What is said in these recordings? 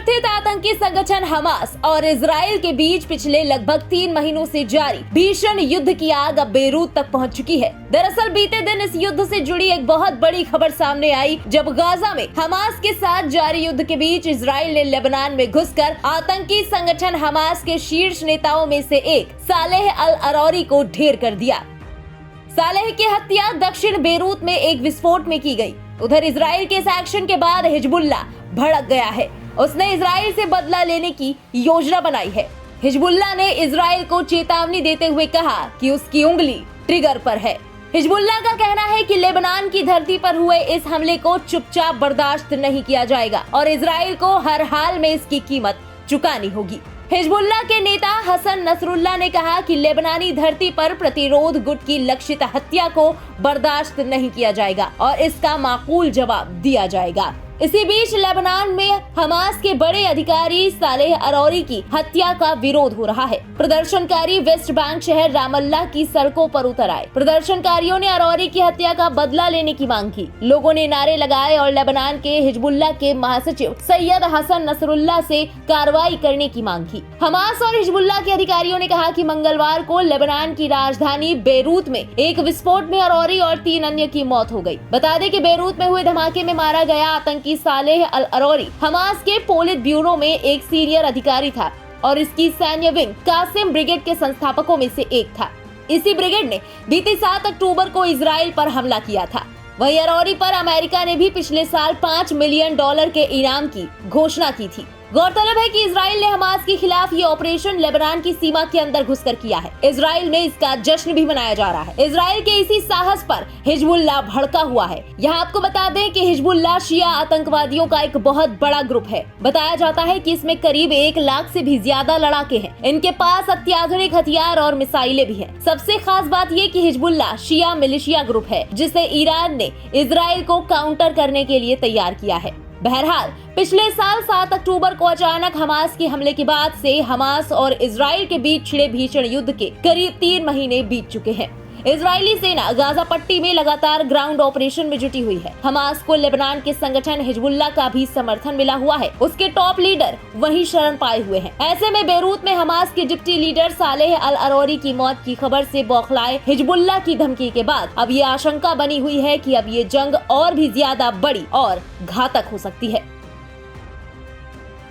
कथित आतंकी संगठन हमास और इजराइल के बीच पिछले लगभग 3 महीनों से जारी भीषण युद्ध की आग अब बेरूत तक पहुंच चुकी है। दरअसल बीते दिन इस युद्ध से जुड़ी एक बहुत बड़ी खबर सामने आई, जब गाजा में हमास के साथ जारी युद्ध के बीच इजराइल ने लेबनान में घुसकर आतंकी संगठन हमास के शीर्ष नेताओं में से एक सालेह अल अरौरी को ढेर कर दिया। सालेह की हत्या दक्षिण बेरूत में एक विस्फोट में की गई। उधर इजराइल के इस एक्शन के बाद हिजबुल्लाह भड़क गया है। उसने इजराइल से बदला लेने की योजना बनाई है। हिजबुल्लाह ने इजराइल को चेतावनी देते हुए कहा कि उसकी उंगली ट्रिगर पर है। हिजबुल्लाह का कहना है कि लेबनान की धरती पर हुए इस हमले को चुपचाप बर्दाश्त नहीं किया जाएगा और इजराइल को हर हाल में इसकी कीमत चुकानी होगी। हिजबुल्लाह के नेता हसन नसरुल्लाह ने कहा कि लेबनानी धरती पर प्रतिरोध गुट की लक्षित हत्या को बर्दाश्त नहीं किया जाएगा और इसका माकूल जवाब दिया जाएगा। इसी बीच लेबनान में हमास के बड़े अधिकारी सालेह अरौरी की हत्या का विरोध हो रहा है। प्रदर्शनकारी वेस्ट बैंक शहर रामल्लाह की सड़कों पर उतर आए। प्रदर्शनकारियों ने अरौरी की हत्या का बदला लेने की मांग की। लोगों ने नारे लगाए और लेबनान के हिजबुल्लाह के महासचिव सैयद हसन नसरुल्लाह से कार्रवाई करने की मांग की। हमास और हिजबुल्लाह के अधिकारियों ने कहा कि मंगलवार को लेबनान की राजधानी बेरूत में एक विस्फोट में अरौरी और 3 अन्य की मौत हो गई। बता दें कि बेरूत में हुए धमाके में मारा गया आतंकी सालेह अल अरौरी हमास के पोलित ब्यूरो में एक सीनियर अधिकारी था और इसकी सैन्य विंग कासिम ब्रिगेड के संस्थापकों में से एक था। इसी ब्रिगेड ने बीते 7 अक्टूबर को इजराइल पर हमला किया था। वहीं अरौरी पर अमेरिका ने भी पिछले साल $5 मिलियन के इनाम की घोषणा की थी। गौरतलब है कि इजराइल ने हमास के खिलाफ ये ऑपरेशन लेबनान की सीमा के अंदर घुसकर किया है। इजराइल में इसका जश्न भी मनाया जा रहा है। इजराइल के इसी साहस पर हिजबुल्लाह भड़का हुआ है। यहाँ आपको बता दें कि हिजबुल्लाह शिया आतंकवादियों का एक बहुत बड़ा ग्रुप है। बताया जाता है कि इसमें करीब 1 लाख से भी ज्यादा लड़ाके हैं। इनके पास अत्याधुनिक हथियार और मिसाइलें भी हैं। सबसे खास बात ये कि हिजबुल्लाह शिया मिलिशिया ग्रुप है जिसे ईरान ने इजराइल को काउंटर करने के लिए तैयार किया है। बहरहाल पिछले साल 7 अक्टूबर को अचानक हमास के हमले के बाद से हमास और इजराइल के बीच छिड़े भीषण युद्ध के करीब 3 महीने बीत चुके हैं। इजरायली सेना गाजा पट्टी में लगातार ग्राउंड ऑपरेशन में जुटी हुई है। हमास को लेबनान के संगठन हिजबुल्लाह का भी समर्थन मिला हुआ है। उसके टॉप लीडर वहीं शरण पाए हुए हैं। ऐसे में बेरूत में हमास के डिप्टी लीडर सालेह अल अरौरी की मौत की खबर से बौखलाए हिजबुल्लाह की धमकी के बाद अब ये आशंका बनी हुई है कि अब ये जंग और भी ज्यादा बड़ी और घातक हो सकती है।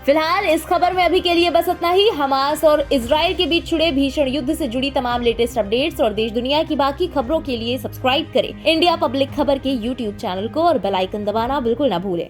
फिलहाल इस खबर में अभी के लिए बस इतना ही। हमास और इजराइल के बीच छिड़े भीषण युद्ध से जुड़ी तमाम लेटेस्ट अपडेट्स और देश दुनिया की बाकी खबरों के लिए सब्सक्राइब करें इंडिया पब्लिक खबर के YouTube चैनल को और बेल आइकन दबाना बिल्कुल न भूलें।